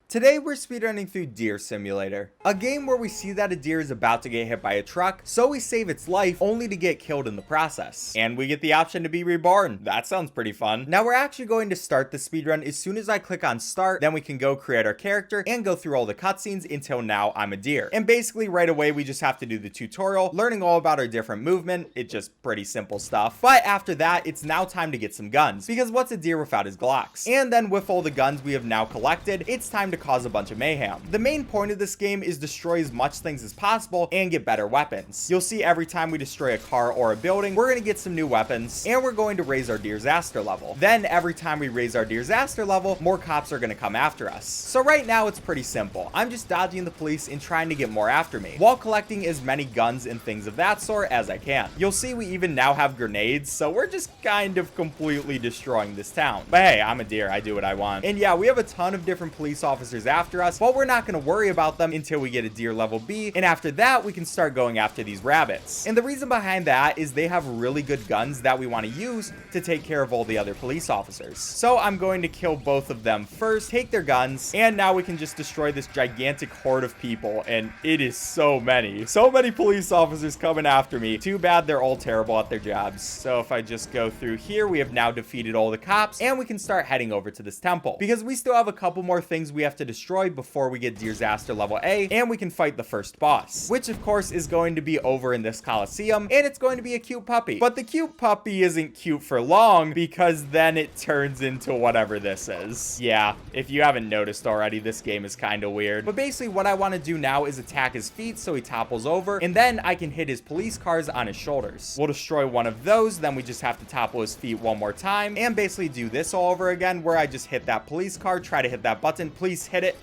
Today we're speedrunning through DEEREER Simulator, a game where we see that a deer is about to get hit by a truck, so we save its life only to get killed in the process. And we get the option to be reborn. That sounds pretty fun. Now we're actually going to start the speedrun as soon as I click on start, then we can go create our character and go through all the cutscenes until now I'm a deer. And basically right away we just have to do the tutorial, learning all about our different movement. It's just pretty simple stuff. But after that, it's now time to get some guns, because what's a deer without his Glocks? And then with all the guns we have now collected, it's time to cause a bunch of mayhem. The main point of this game is destroy as much things as possible and get better weapons. You'll see every time we destroy a car or a building, we're going to get some new weapons and we're going to raise our disaster level. Then every time we raise our disaster level, more cops are going to come after us. So right now it's pretty simple. I'm just dodging the police and trying to get more after me while collecting as many guns and things of that sort as I can. You'll see we even now have grenades, so we're just kind of completely destroying this town. But hey, I'm a deer, I do what I want. And yeah, we have a ton of different police officers after us, but we're not going to worry about them until we get a deer level B, and after that we can start going after these rabbits. And the reason behind that is they have really good guns that we want to use to take care of all the other police officers. So I'm going to kill both of them first, take their guns, and now we can just destroy this gigantic horde of people, and it is so many police officers coming after me. Too bad they're all terrible at their jobs. So if I just go through here, we have now defeated all the cops, and we can start heading over to this temple, because we still have a couple more things we have to destroy before we get disaster level A, and we can fight the first boss, which of course is going to be over in this Coliseum, and it's going to be a cute puppy. But the cute puppy isn't cute for long, because then it turns into whatever this is. Yeah, if you haven't noticed already, this game is kind of weird. But basically what I want to do now is attack his feet so he topples over, and then I can hit his police cars on his shoulders. We'll destroy one of those, then we just have to topple his feet one more time, and basically do this all over again, where I just hit that police car, try to hit that button, please hit it.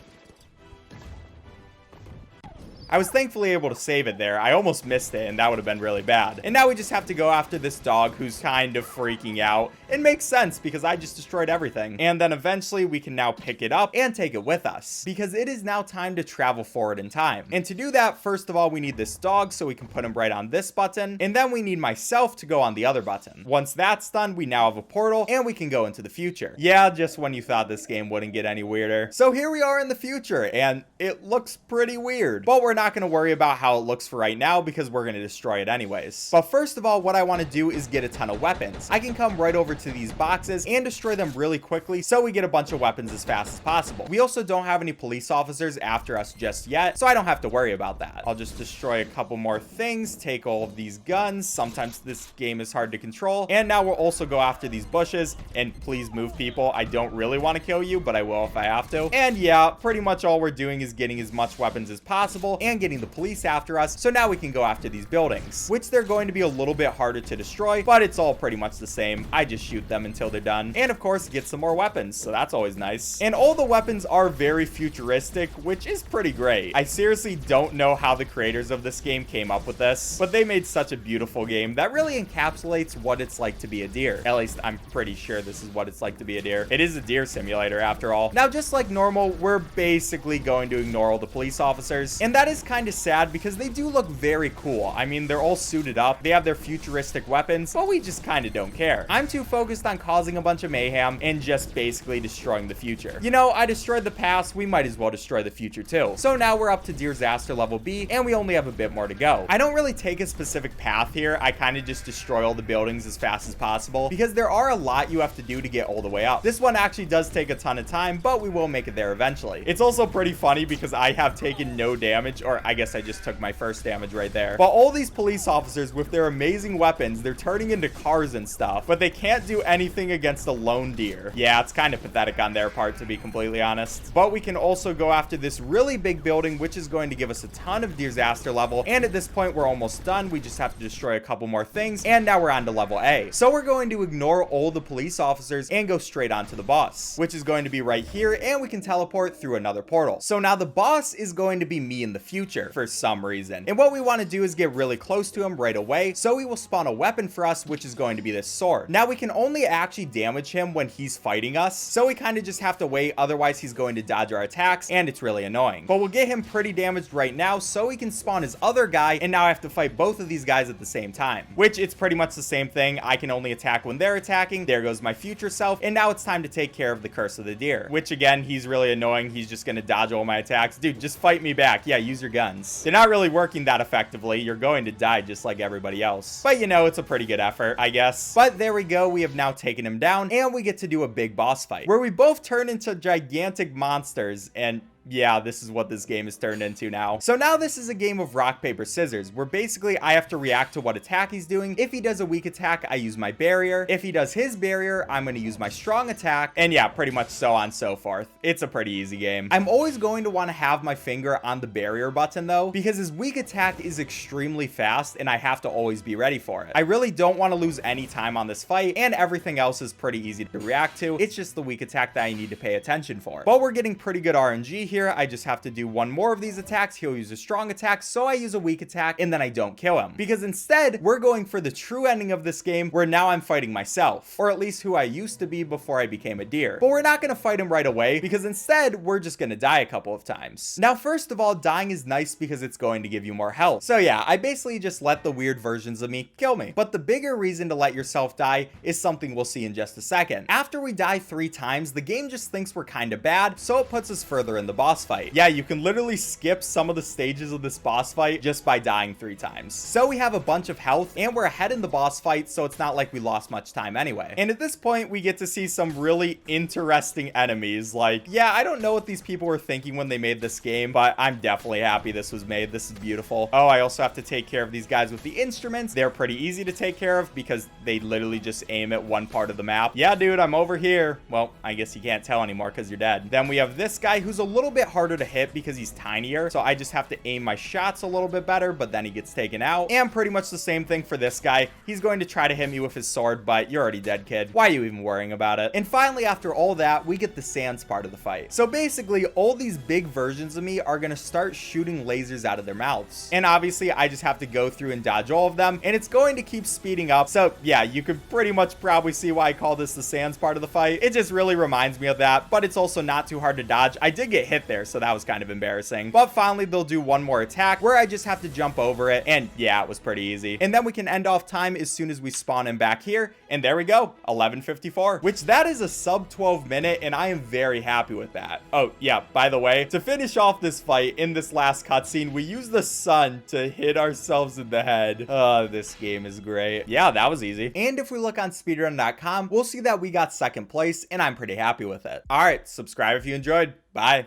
I was thankfully able to save it there. I almost missed it, and that would have been really bad. And now we just have to go after this dog who's kind of freaking out. It makes sense because I just destroyed everything. And then eventually we can now pick it up and take it with us, because it is now time to travel forward in time. And to do that, first of all, we need this dog so we can put him right on this button. And then we need myself to go on the other button. Once that's done, we now have a portal and we can go into the future. Yeah, just when you thought this game wouldn't get any weirder. So here we are in the future, and it looks pretty weird. But we're not going to worry about how it looks for right now because we're going to destroy it anyways. But first of all, what I want to do is get a ton of weapons. I can come right over to these boxes and destroy them really quickly so we get a bunch of weapons as fast as possible. We also don't have any police officers after us just yet, so I don't have to worry about that. I'll just destroy a couple more things, take all of these guns. Sometimes this game is hard to control. And now we'll also go after these bushes, and please move, people. I don't really want to kill you, but I will if I have to. And yeah, pretty much all we're doing is getting as much weapons as possible and getting the police after us, so now we can go after these buildings, which they're going to be a little bit harder to destroy, but it's all pretty much the same. I just shoot them until they're done, and of course get some more weapons, so that's always nice. And all the weapons are very futuristic, which is pretty great. I seriously don't know how the creators of this game came up with this, but they made such a beautiful game that really encapsulates what it's like to be a deer. At least I'm pretty sure this is what it's like to be a deer. It is a DEEREER Simulator after all. Now, just like normal, we're basically going to ignore all the police officers, and that is kind of sad because they do look very cool. I mean, they're all suited up, they have their futuristic weapons, but we just kind of don't care. I'm too focused on causing a bunch of mayhem and just basically destroying the future. You know, I destroyed the past, we might as well destroy the future too. So now we're up to disaster level B, and we only have a bit more to go. I don't really take a specific path here. I kind of just destroy all the buildings as fast as possible because there are a lot you have to do to get all the way up. This one actually does take a ton of time, but we will make it there eventually. It's also pretty funny because I have taken no damage, or I guess I just took my first damage right there. But all these police officers with their amazing weapons, they're turning into cars and stuff, but they can't do anything against a lone deer. Yeah, it's kind of pathetic on their part, to be completely honest. But we can also go after this really big building, which is going to give us a ton of disaster level. And at this point, we're almost done. We just have to destroy a couple more things, and now we're on to level A. So we're going to ignore all the police officers and go straight on to the boss, which is going to be right here, and we can teleport through another portal. So now the boss is going to be me in the future. future for some reason. And what we want to do is get really close to him right away, so he will spawn a weapon for us, which is going to be this sword. Now we can only actually damage him when he's fighting us, so we kind of just have to wait, otherwise he's going to dodge our attacks, and it's really annoying. But we'll get him pretty damaged right now, so he can spawn his other guy, and now I have to fight both of these guys at the same time, which it's pretty much the same thing. I can only attack when they're attacking. There goes my future self, and now it's time to take care of the curse of the deer, which again, he's really annoying. He's just gonna dodge all my attacks. Dude, just fight me back. Yeah, use your guns. They're not really working that effectively. You're going to die just like everybody else, but you know, it's a pretty good effort, I guess. But there we go. We have now taken him down, and we get to do a big boss fight where we both turn into gigantic monsters. And yeah, this is what this game is turned into now. So now this is a game of rock, paper, scissors, where basically I have to react to what attack he's doing. If he does a weak attack, I use my barrier. If he does his barrier, I'm going to use my strong attack. And yeah, pretty much so on so forth. It's a pretty easy game. I'm always going to want to have my finger on the barrier button though, because his weak attack is extremely fast and I have to always be ready for it. I really don't want to lose any time on this fight, and everything else is pretty easy to react to. It's just the weak attack that I need to pay attention for. But we're getting pretty good RNG here. I just have to do one more of these attacks. He'll use a strong attack, so I use a weak attack, and then I don't kill him, because instead we're going for the true ending of this game, where now I'm fighting myself, or at least who I used to be before I became a deer. But we're not going to fight him right away, because instead we're just going to die a couple of times. Now, first of all, dying is nice because it's going to give you more health. So yeah, I basically just let the weird versions of me kill me. But the bigger reason to let yourself die is something we'll see in just a second. After we die 3 times, the game just thinks we're kind of bad, so it puts us further in the boss fight. Yeah, you can literally skip some of the stages of this boss fight just by dying 3 times. So we have a bunch of health, and we're ahead in the boss fight, so it's not like we lost much time anyway. And at this point, we get to see some really interesting enemies. Like, yeah, I don't know what these people were thinking when they made this game, but I'm definitely happy this was made. This is beautiful. Oh, I also have to take care of these guys with the instruments. They're pretty easy to take care of because they literally just aim at one part of the map. Yeah, dude, I'm over here. Well, I guess you can't tell anymore because you're dead. Then we have this guy who's a little bit harder to hit because he's tinier, so I just have to aim my shots a little bit better, but then he gets taken out. And pretty much the same thing for this guy. He's going to try to hit me with his sword, but you're already dead, kid. Why are you even worrying about it? And finally, after all that, we get the sands part of the fight. So basically, all these big versions of me are going to start shooting lasers out of their mouths, and obviously I just have to go through and dodge all of them, and it's going to keep speeding up. So yeah, you could pretty much probably see why I call this the sands part of the fight. It just really reminds me of that, but it's also not too hard to dodge. I did get hit there, so that was kind of embarrassing. But finally, they'll do one more attack where I just have to jump over it, and yeah, it was pretty easy. And then we can end off time as soon as we spawn him back here, and there we go, 11:54, which that is a sub 12 minute, and I am very happy with that. Oh yeah, by the way, to finish off this fight in this last cutscene, we use the sun to hit ourselves in the head. Oh, this game is great. Yeah, that was easy. And if we look on speedrun.com, we'll see that we got second place, and I'm pretty happy with it. All right, subscribe if you enjoyed. Bye.